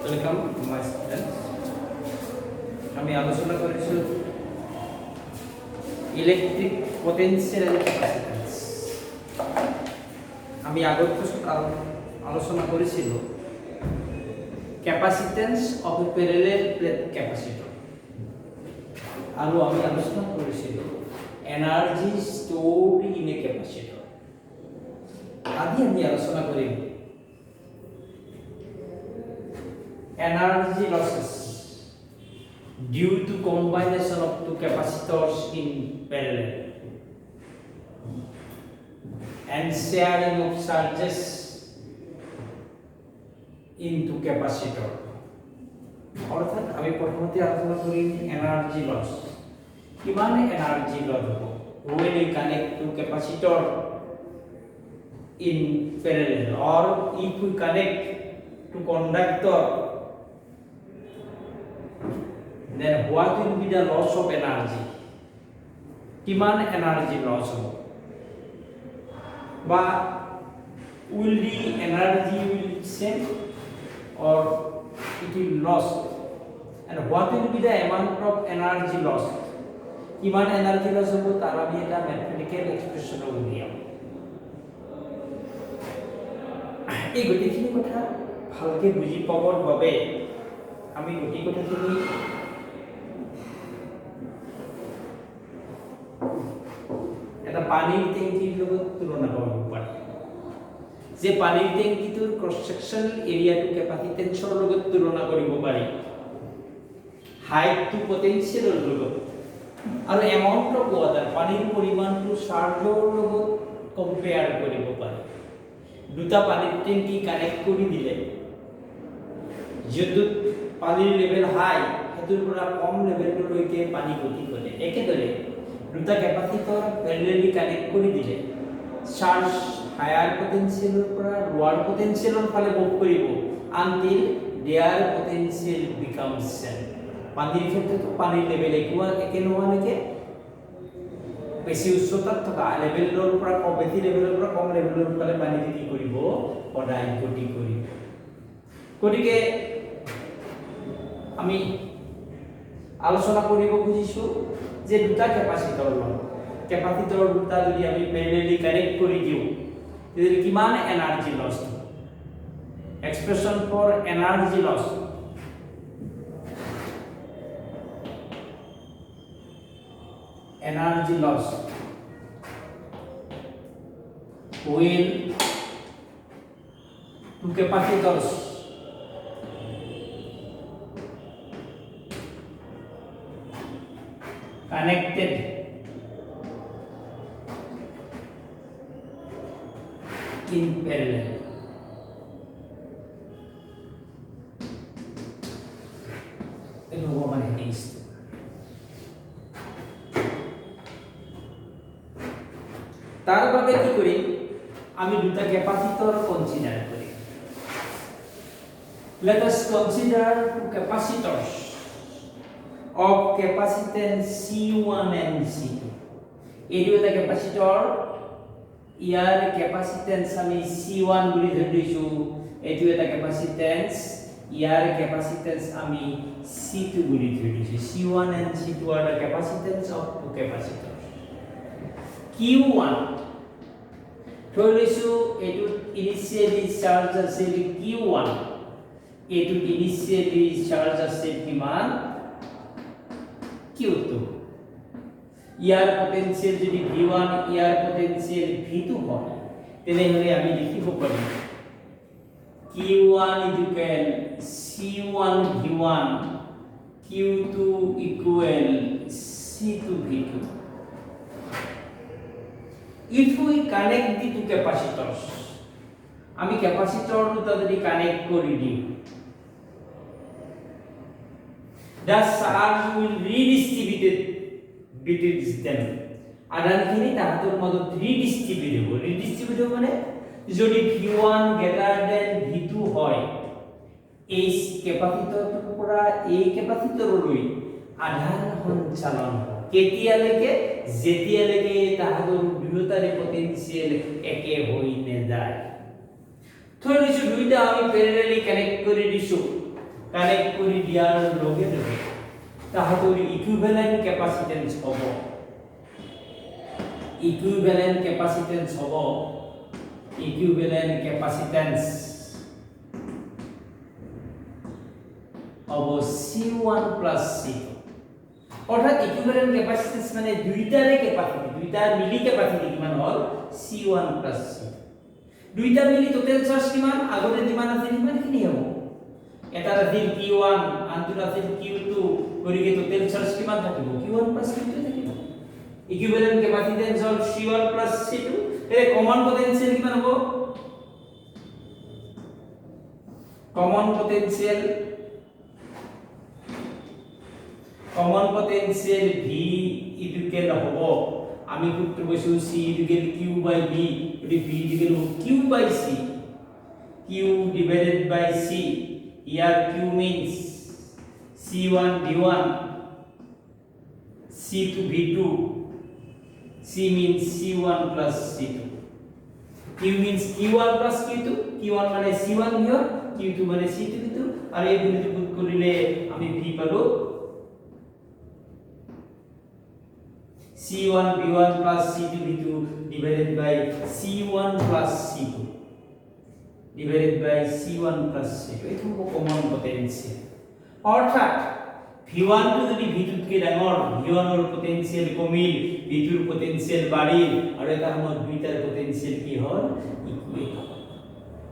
Welcome my students. আমি আলোচনা করেছি ইলেকট্রিক পোটেনশিয়াল এন্ড ক্যাপাসিট্যান্স। আমি আগত আলোচনা করেছিল capacitance of a parallel plate capacitor, আর আমি আলোচনা করেছিল energy stored in a capacitor. আদি আমি আলোচনা করি energy losses due to combination of two capacitors in parallel and sharing of charges into capacitor. অর্থাৎ আমি প্রথমে আলোচনা করি এনার্জি লস। কি মানে এনার্জি লস হবে when we connect two capacitor in parallel or if we connect to conductor, then what will be the loss of energy? কিমান energy loss হবে, বা will the energy will same or it will lost, and what will be the amount of energy loss? কিমান energy loss হবে তার আমি এটা mathematical expression উলিয়াম। এই গোটেইখিনি কথা ভালকে বুজি পাবৰ বাবে আমি গোটেই কথাখিনি এটা পানীৰ টেংকিৰ লগত তুলনা কৰিব পাৰি। যে পানীৰ টেংকিটোৰ ক্ৰছ সেকশনাল এৰিয়াটো কেপাসিটেন্সৰ লগত তুলনা কৰিব পাৰি, হাইটটো পটেনশিয়েলৰ লগত, আৰু এমাউন্ট অফ ওয়াটাৰ পানীৰ পৰিমাণটো চাৰ্জৰ লগত কম্পেয়াৰ কৰিব পাৰি। দুটা পানীৰ টেংকি কানেক্ট কৰি দিলে য'ত পানীৰ লেভেল হাই সেইটোৰ পৰা কম লেভেললৈকে পানী গতি কৰে। একেদৰে দুটা ক্যাপাসিটৰ প্যাৰালালি কানেক্ট কৰে দিলে চাৰ্জ হায়াৰ পটেনশিয়ালৰ পৰা লোৱাৰ পটেনশিয়ালৰ ফালে মুভ কৰিব until their potential becomes same. পানীৰ ক্ষেত্ৰত পানীৰ লেভেল একে নোহোৱালৈকে বেছি উচ্চতাত থকা লেভেলৰ পৰা কম বেছি লেভেলৰ পৰা কম লেভেলৰ ফালে পানী কি কৰিব সদায় গতি কৰিব। গতিকে আমি আলোচনা কৰিব খুজিছো যে দুটা ক্যাপাসিটৰ দুটা যদি আমি প্যাৰালালি কানেক্ট কৰি দিওঁ তেতিয়া কিমান এনাৰ্জি লস হ'ব। Expression for energy loss when two capacitors connected in parallel. Ito ko man taste. তার বাবে কি করি আমি দুটা ক্যাপাসিটর কনসিডার করি। Let us consider two capacitors of capacitance C1 and C2. এই দুটা ক্যাপাসিটর ইয়ার ক্যাপাসিটেন্স আমি C1 বুলি ধৰিছো, এইটো এটা ক্যাপাসিটেন্স ইয়াৰ ক্যাপাসিটেন্স আমি C2 বুলি ধৰিছো। C1 and C2 are the capacitance of two capacitors. Q1 ধৰিছো এইটো ইনিশিয়ালি চাৰ্জ আছে Q1, এইটো ইনিশিয়ালি চাৰ্জ আছে কিমান Q2। ইয়াৰ পটেনশিয়াল যদি V1 ইয়াৰ পটেনশিয়াল V2 হয় তেনেহলে আমি লিখিব পাৰিম Q1 equal C1 V1, Q2 equal C2 V2. If we connect the two capacitors, আমি ক্যাপাসিটর দুটা যদি কানেক্ট কৰি দিওঁ, the charge will redistributed between them. আধানখিনি তাহাঁতৰ মাজত রিডিস্ট্রিবিউট হ'ব মানে যদি V1 greater than V2 হয় এই ক্যাপাসিটৰটোৰ পৰা এই ক্যাপাসিটৰলৈ আধান সঞ্চালন হ'ব কেতিয়ালৈকে যেতিয়ালৈকে তাহাঁতৰ দুয়োটাৰে পটেনচিয়েল একে হৈ নাযায়। ধৰি লৈছো দুইটা আমি প্যাৰেলালি কানেক্ট কৰি দিছো, কানেক্ট কৰি দিয়াৰ লগে লগে তাহাঁতৰ ইকুইভ্যালেন্ট কেপাসিটেন্স হ'ব, ইকুইভ্যালেন্ট কেপাসিটেন্স হ'ব, ইকুইভ্যালেন্ট কেপাসিটেন্স হ'ব C1 প্লাস C2। অর্থাৎ ইকুইভ্যালেন্ট ক্যাপাসিটেন্স মানে দুইটাৰে ক্যাপাসিটি, দুইটাৰ মিলি ক্যাপাসিটি কিমান হ'ল C1 প্লাস C2। দুইটা মিলি টোটাল চার্জ কিমান আগতে যিমান আছিল সিমানখিনি হ'ব। এটা আছিল Q1 আনটো আছিল Q2, গতিকে টোটাল চার্জ কিমান থাকিব Q1 প্লাস Q2 থাকিব। ইকুইভ্যালেন্ট ক্যাপাসিটেন্স হ'ল C1 প্লাস C2। এর কমন পটেনশিয়াল কিমান হ'ব, কমন পটেনশিয়াল V ইকুয়াল হ'ব, আমি সূত্র বসু C equal Q by V, এটি V equal Q by C, Q divided by C। here Q means C1 V1, C2 V2, C means C1 plus C2। Q means Q1 plus Q2, Q1 মানে C1 here, Q2 মানে C2 ভিতর, আর এই দুটো গুণ করলে আমি V পাবো C1 V1 plus C2 V2 divided by C1 plus C2 divided by C1 plus C2। এটা হলো কমন পটেনশিয়াল। অর্থাৎ V1 টো যদি V2 কে ডাঙৰ, V1 এৰ পটেনশিয়াল কমিল, V2 এৰ পটেনশিয়াল বাঢ়িল, আৰু এটা সময়ত দুইটাৰ পটেনশিয়াল কি হ'ল ইকুৱেল।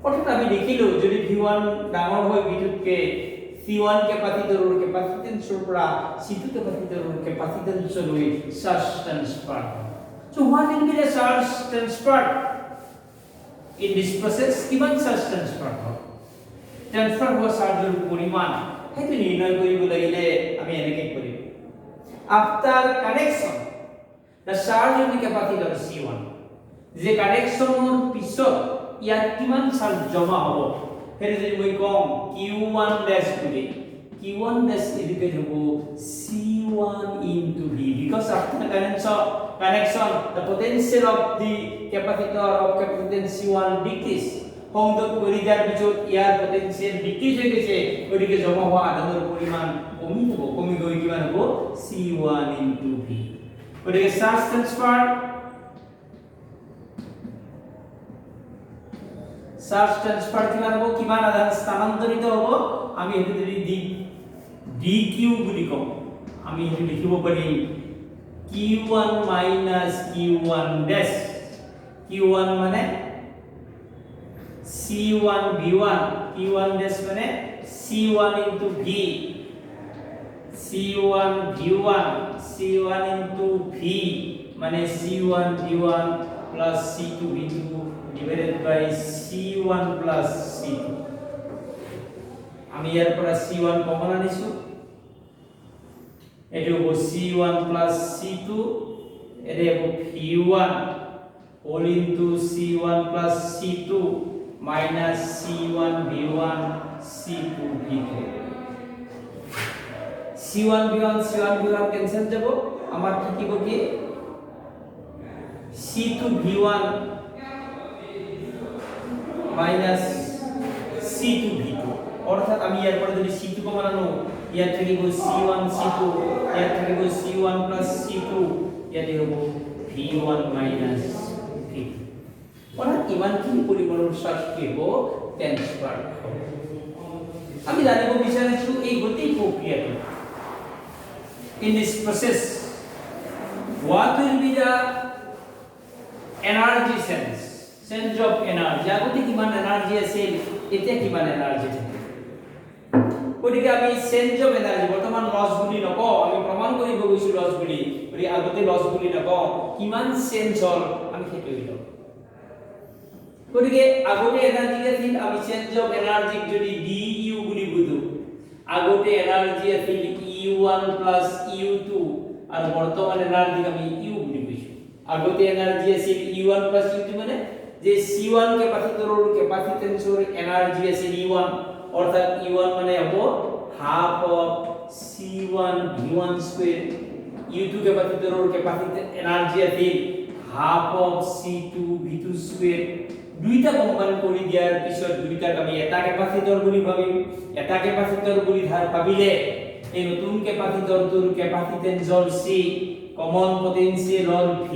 অৰ্থাৎ আমি দেখিলো যদি V1 ডাঙৰ হয় V2 কে, C1 ক্যাপাসিটৰৰ ক্যাপাসিটেন্সৰ পৰা C2 ক্যাপাসিটৰৰ ক্যাপাসিটেন্সলৈ charge transfer. So what will be the charge transfer in this process? কিমান চাৰ্জ ট্ৰান্সফাৰ হ'ব, ট্ৰান্সফাৰ হোৱা চাৰ্জৰ পৰিমাণ সেইটো নিৰ্ণয় কৰিব লাগিলে আমি এনেকৈ কৰিম। After connection the charge of the capacitor C1, যে কানেকশ্যনৰ পিছত ইয়াত কিমান চাৰ্জ জমা হ'ব হেৰি যদি মই কম Q1 ড্যাশ বুলি, Q1 ড্যাশ ইকুৱেল হ'ব C1 into V, because after connection the potential of the capacitor of capacitance C1 decrease। সংযোগ কৰি দিয়াৰ পিছত ইয়াৰ পটেনশিয়াল ডিক্ৰিজ হৈ গৈছে, গতিকে জমা হোৱা আধানৰ পৰিমাণ কমি যাব, কমি গৈ কিমান হ'ব C1 into V। গতিকে চাৰ্জ ট্ৰান্সফাৰ কিমান হ'ব, কিমান আধান স্থানান্তৰিত হ'ব, আমি এটো যদি dq বুলি কম, আমি এটো লিখিব পাৰিম Q1 minus Q1 dash। Q1 মানে C1 V1, Q1 dash মানে C1 into V, C1 V1, C1 into V মানে C1 V1 plus C2 V2 divided by C1 plus C2। আমি ইয়াৰ পৰা C1 কমন আনিছো, এটো হ'ব C1 plus C2, এটো হ'ব V1 all into C1 plus C2 minus C1 V1 C2 V2। C1 V1 cancel যাব, আমার কি কি বকি C2 V1 minus C2 V2। অর্থাৎ আমি এর পরে যদি C2 কমন আনো, ইয়ার থেকে গো C1 C2, ইয়ার থেকে গো C1 plus C2, ইয়াতে হ'ব V1 minus V2। অর্থাৎ ইমানখিনি পৰিমাণৰ চাৰ্জ কি হ'ব ট্ৰান্সফাৰ হ'ব। আমি জানিব বিচাৰিছো এই গোটেই প্ৰক্ৰিয়াটো, in this process what will be the energy sense of energy, আগতে কিমান এনার্জি আছিল এতিয়া কিমান এনার্জি থাকে। গতিকে আমি চেঞ্জ অফ এনার্জি বৰ্তমান লস বুলি নকওঁ, আমি প্ৰমাণ কৰিব গৈছো লস বুলি, গতিকে আগতে লস বুলি নকওঁ, কিমান চেঞ্জ হ'ল আমি সেইটো দিলো। গতিকে আগতে এনার্জি আছিল, আমি চেঞ্জ অফ এনার্জি যদি du বুলি বুঝো, আগতে এনার্জি আছিল E1 plus U2 আর বর্তমান এনার্জি আমি U বুলি বুঝো। আগতে এনার্জি আছিল E1 plus U2 মানে যে C1 ক্যাপাসিটৰৰ ক্যাপাসিটেন্সৰ এনার্জি আছিল E1, অর্থাৎ E1 মানে হ'ব half of C1 V1 square U2 কেপাসিটৰৰ কেপাসিটি এনাৰ্জি আছিল half of C2 V2 square দুইটা কম্বাইন কৰি দিয়াৰ পিছত দুইটাক আমি এটা কেপাসিটৰ বুলি ভাবিম এটা কেপাসিটৰ বুলি ভাবিলে এই নতুন কেপাসিটৰটোৰ কেপাসিটেন্স হ'ল C কমন পটেনশিয়াল হ'ল V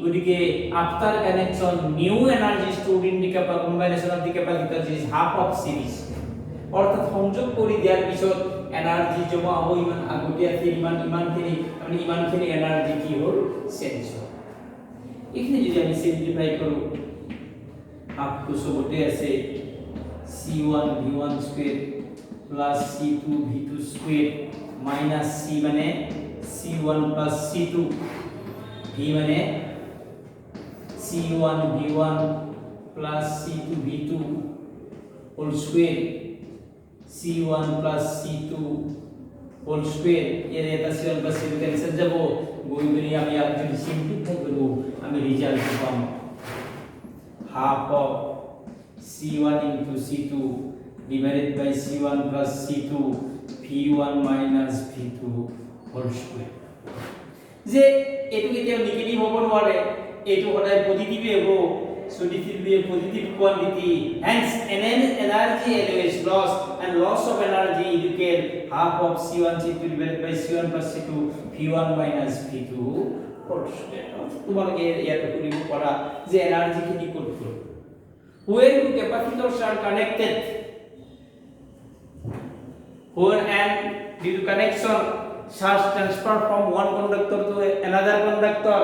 গতিকে after connection new energy stored in the combination of the capacitors is half of series অর্থাৎ সংযোগ কৰি দিয়াৰ পিছত এনার্জি জমা হ'ব ইমান আগতে আছিল ইমানখিনি এনার্জি কি হ'ল চেঞ্জ হ'ল এখানে যদি আমি সিম্পলিফাই কৰো হাফ টু সবতে আছে C1 V1 square plus C2 V2 square minus C মানে C1 plus C2 V মানে C1 V1 plus C2 V2 whole square C1 plus C2 whole square এর এটা C1 plus C2 ক্যান্সেল যাব গই বলি আমি যদি সিম্পলিফাই করব আমি রেজাল্ট পাবো half of C1 into C2 divided by C1 plus C2 V1 minus V2 whole square যে এটু কেতিয়াও নেগেটিভ হ'ব নোৱাৰে এটু সদায় পজিটিভ হ'ব so this will be a positive quantity hence energy is lost and loss of energy equal half of C1 C2 divided by C1 plus C2 V1 minus V2 whole square তোমালোকে ইয়াতে কৰিব পৰা যে energy কি করব when two capacitors are connected when and due to connection charge transfer from one conductor to another conductor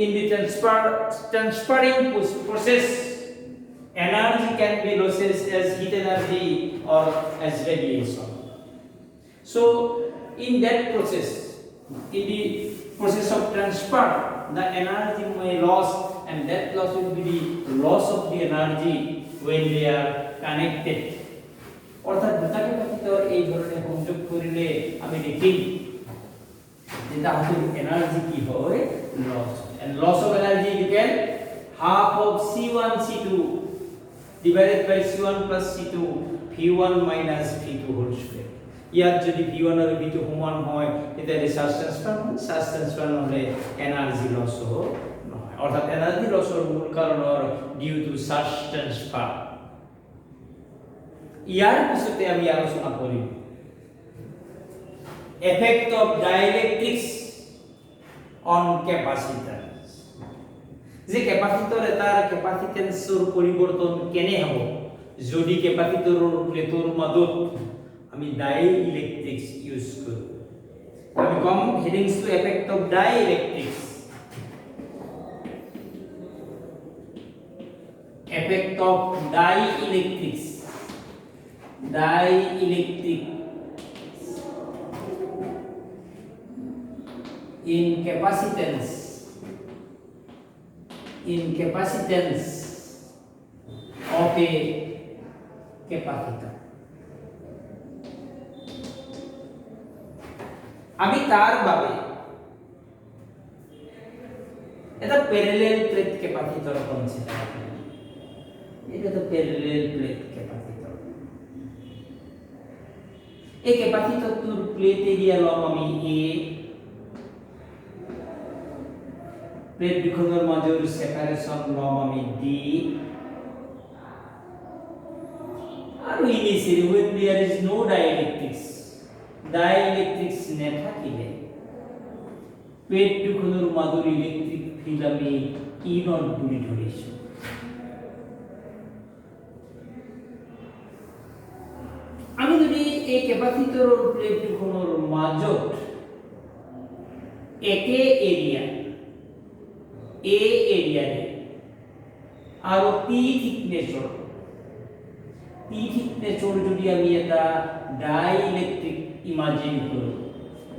in the transferring process energy can be lost as heat energy or as radiation so in that process in the process of transfer the energy may lost and that loss will be the loss of the energy when they are connected অর্থাৎ দুটা capacitor এই ধরনের সংযোগ করিলে আমি দেখি যেটা হাতে এনার্জি কি হয় loss and loss of energy you can half of C1 C2 divided by C1 plus C2 V1 minus V2 whole square ইয়াত যদি V1 আৰু V2 সমান হয় তেতিয়ালে চাৰ্জ ট্ৰান্সফাৰ নহলে এনাৰ্জি লস হয় অৰ্থাৎ এনাৰ্জি লসৰ মূল কাৰণ ডিউ টু চাৰ্জ ট্ৰান্সফাৰ ইয়াৰ পিছতে আমি আলোচনা কৰিম effect of dielectrics on capacitance যে ক্যাপাসিটৰ এটাৰ ক্যাপাসিটেন্সৰ পৰিৱৰ্তন কেনে হ'ব যদি ক্যাপাসিটৰৰ প্লেটৰ মাজত আমি ডাইইলেক্ট্ৰিক্স ইউজ কৰো আমি come headings to effect of dielectrics effect of dielectrics in capacitance of a capacitor আমি তার বাবে এটা প্যারালাল প্লেট ক্যাপাসিটর কনসিডার করি এটা তো প্যারালাল প্লেট ক্যাপাসিটর এই ক্যাপাসিটৰটোৰ প্লেট এৰিয়া লম আমি a প্লেট দুখনৰ মাজৰ সেপাৰেশন লম আমি d আৰু initially when there is no dielectrics নেথাকিলে প্লেট দুখনৰ মাজৰ ইলেক্ট্ৰিক ফিল্ড আমি E নট বুলি ধৰিছো আমি যদি এই ক্যাপাসিটৰৰ প্লেট দুখনৰ মাজত একে area A area R P থিকনেসৰ যদি আমি এটা ডাইইলেক্ট্ৰিক ইমাজিন কৰো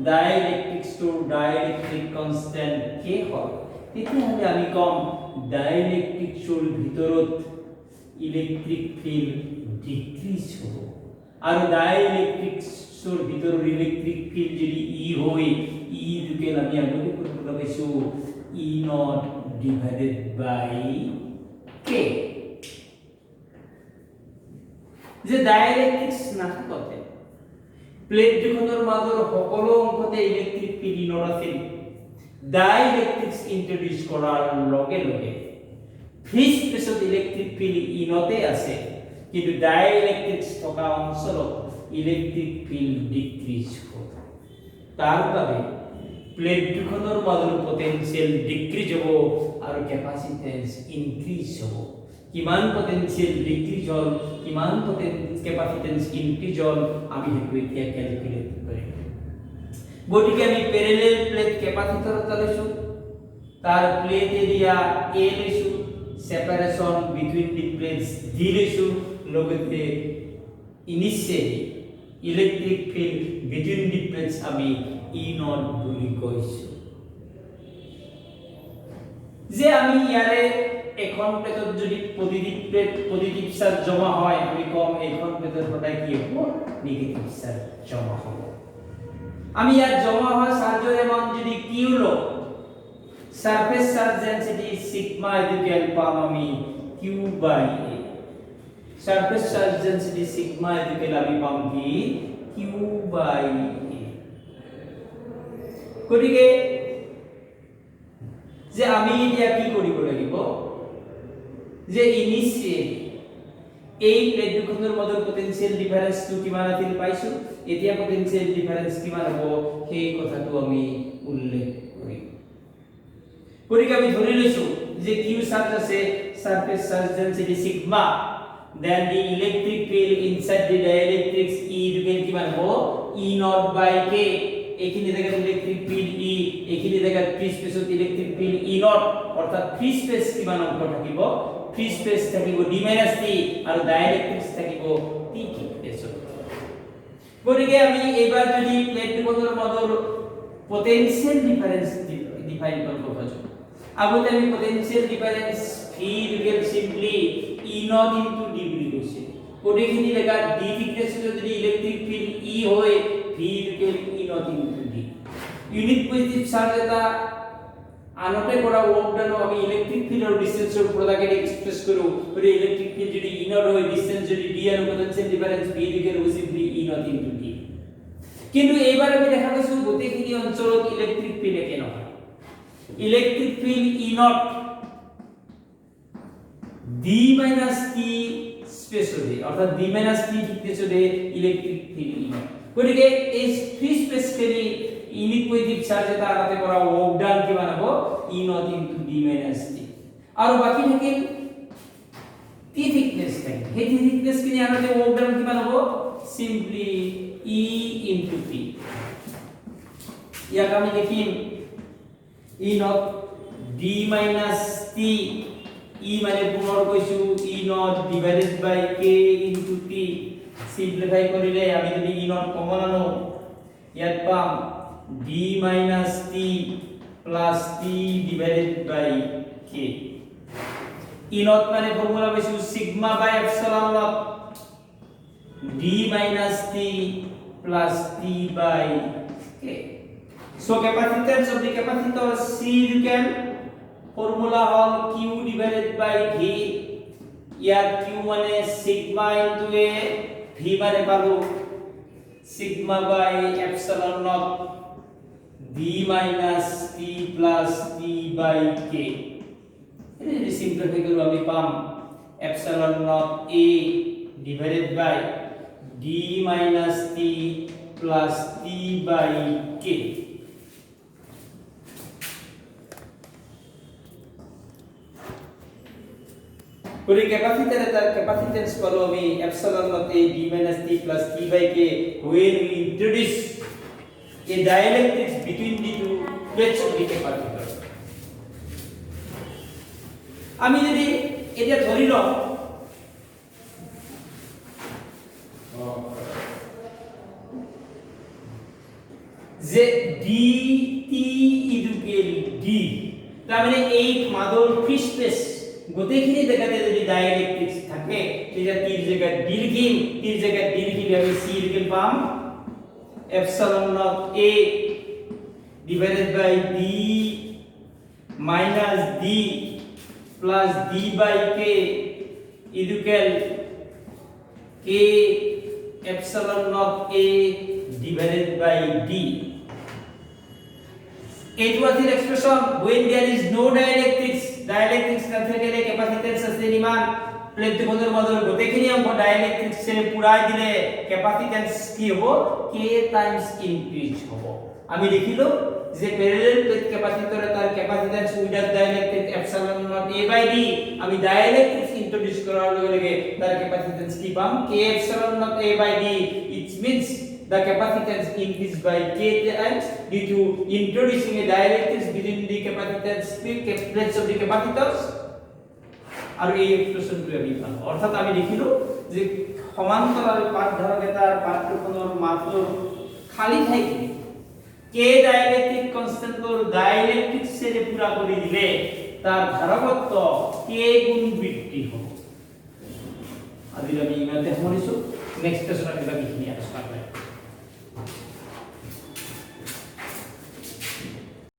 ডাইইলেক্ট্ৰিক কনস্ট্যান্ট k হয় তেতিয়াহলে আমি কম ডাইইলেক্ট্ৰিক্সৰ ভিতৰত ইলেক্ট্ৰিক ফিল্ড ডিক্ৰিজ হ'ব আৰু ডাইইলেক্ট্ৰিক্সৰ ভিতৰৰ ইলেক্ট্ৰিক ফিল্ড যদি E হয় E দুকে আমি আগতে কৰিব পাইছো E naught divided by k যে ডাইইলেক্ট্ৰিক্স নাথাকতে প্লেট দুখনৰ মাজৰ সকলো অংশতে ইলেক্ট্ৰিক ফিল্ড নট আছিল ডাইইলেক্ট্ৰিক্স ইন্ট্ৰোডিউস কৰাৰ লগে লগে ফ্ৰী স্পেচত ইলেক্ট্ৰিক ফিল্ড ইনতে আছে কিন্তু ডাইইলেক্ট্ৰিক্স থকা অঞ্চলত ইলেক্ট্ৰিক ফিল্ড ডিক্ৰিজ হ'ব তাৰ বাবে প্লেট দুখনৰ মাজৰ পটেনশিয়াল ডিক্ৰিজ হ'ব আৰু কেপাসিটেন্স ইনক্ৰিজ হ'ব কিমান পটেনশিয়াল ডিক্ৰিজ হ'ল কিমান কেপাসিটেন্স ইনক্ৰিজ হ'ল আমি হেতু এতিয়া ক্যালকুলেট কৰিম গতিকে আমি প্যাৰালাল প্লেট ক্যাপাসিটৰ লৈছো তাৰ প্লেট এৰিয়া a লৈছো separation between the plates d লৈছো লগতে initially electric field between the plates আমি ই নট বুলি কৈছো যে আমি ইয়াৰে এখন প্লেটত যদি পজিটিভ চার্জ জমা হয় আমি কম এখন প্লেটত সদায় কি হ'ব নেগেটিভ চার্জ জমা হ'ব আমি ইয়াত জমা হওয়া চার্জের এমাউন্ট যদি কিউ লো surface charge density sigma equal পাম আমি Q by A surface charge density sigma equal আমি পাম কি কিউ বাই এ গতিকে যে আমি এতিয়া কি কৰিব লাগিব যে ইনিশিয়েলি এই প্লেট দুখনৰ মাজৰ পটেনশিয়াল ডিফাৰেন্সটো কিমান আছিল পাইছো এতিয়া পটেনশিয়াল ডিফাৰেন্স কিমান হ'ব সেই কথাটো আমি উল্লেখ কৰিম গতিকে আমি ধৰি লৈছো যে কিউ চার্জ আছে surface charge density sigma then the electric field inside the dielectrics E equal কিমান হ'ব ই নট বাই কে এখানে জায়গা ইলেক্ট্রিক ফিল্ড ই এখানে জায়গা ফ্রি স্পেসত ইলেক্ট্রিক ফিল্ড ই নট অর্থাৎ ফ্রি স্পেস কিমান অংক থাকিব ফ্রি স্পেস থাকিব d - t আৰু ডাইইলেক্ট্ৰিক্স থাকিব t স্পেসত গতিকে আমি এবাৰ যদি প্লেট দুখনৰ মাজৰ পটেনশিয়াল ডিফাৰেন্স ডিফাইন কৰিব খোজো আগতে আমি potential difference V equal simply E not into D বুলি কৈছে গতিকেখিনি লেখা ডি থিকনেস যদি ইলেক্ট্রিক ফিল্ড ই হয় V equal E not into D unit positive charge এটা আনতে কৰা ওয়াৰ্ক ডান আমি ইলেক্ট্ৰিক ফিল্ড আৰু ডিসটেন্সৰ প্ৰডাক্ট এক্সপ্ৰেস কৰো গতিকে ইলেক্ট্ৰিক ফিল্ড যদি ই নট হয় ডিসটেন্স যদি ডি আৰু potential difference V equal simply E not into D কিন্তু এইবাৰ আমি দেখা পাইছো গোটেইখিনি অঞ্চলত ইলেক্ট্রিক ফিল্ড একে নহয় electric field E not d - t স্পেসে অর্থাৎ d - t থিকনেসে ইলেক্ট্রিক ফিল্ড ই নট গতিকে এই ফ্রি স্পেস খেলি ইউনিট পজিটিভ চার্জ এটা আগাতে কৰা ওয়াৰ্ক ডান কিমান হ'ব E not into d - t আৰু বাকি থাকিল t থিকনেস থাকে সেই থিকনেস কিনি আগাতে ওয়ার্ক ডান কিমান হ'ব সিম্পলি e into p ইয়াক আমি দেখিম e not d minus t e মানে পুনৰ কৈছো e not divided by k into t simplify কৰিলে আমি যদি e not কমন আনো ইয়াত পাম d minus t plus t divided by k e not মানে ফর্মুলা পাইছো sigma by epsilon not d minus t plus t by k. So capacitance of the capacitor C equal formula hol Q divided by V. Here Q মানে sigma into A, V মানে পালো sigma by epsilon naught d minus t plus t by k. এটা simplify করব আমি পাম epsilon naught A divided by d minus t plus t by k. Kuri capacitor eta capacitance পালো আমি epsilon naught A d minus t plus t by k when we introduce a dielectrics between the two plates of the capacitor. আমি যদি এটা ধরি লও যে dt equal d তার মানে এই মাদল ফ্রি স্পেস গোটেইখিনি জায়গাতে যদি ডাইইলেকট্রিক্স থাকে তেতিয়া তীর জায়গা d লিখিম তীর জায়গা d লিখিলে আমি c লিখিম পাম epsilon naught a divided by d minus d plus d by k equal k epsilon naught a divided by d এইটো আছিল expression when there is no dielectrics নাথাকিলে কেপাসিটেন্স আছে ইমান প্লেট দুখনৰ মাজৰ গোটেইখিনি অংক ডাইলেক্ট্ৰিক্সে পুৰাই দিলে কেপাসিটেন্স কি হ'ব k টাইমছ ইনক্ৰিজ হ'ব আমি লিখিলো যে প্যারালাল প্লেট ক্যাপাসিটর তার capacitance without dielectric epsilon naught a by d আমি ডাইলেক্ট্রিক্স ইন্ট্রোডিউস করার লগে লগে তার ক্যাপাসিটেন্স কি পাম k epsilon naught a by d it means the capacitance increased by k times due to introducing a dielectrics between the capacitance plates of the capacitors আর এই এক্সপ্রেশনটো আমি পাম অর্থাৎ আমি লিখিলো যে সমান্তরাল পাত ধারক এটার পাঠ্যক্ৰমৰ মাত্ৰ খালি থাকে k ডাইলেক্ট্ৰিক কনস্ট্যান্টৰ ডাইলেক্ট্ৰিক্সে পুৰা কৰি দিলে তাৰ ধাৰকত্ব k গুণ বৃদ্ধি হ'ব আজি আমি ইমানতে সামৰিছো নেক্সট ক্লাছত আমি বাকিখিনি আলোচনা কৰিম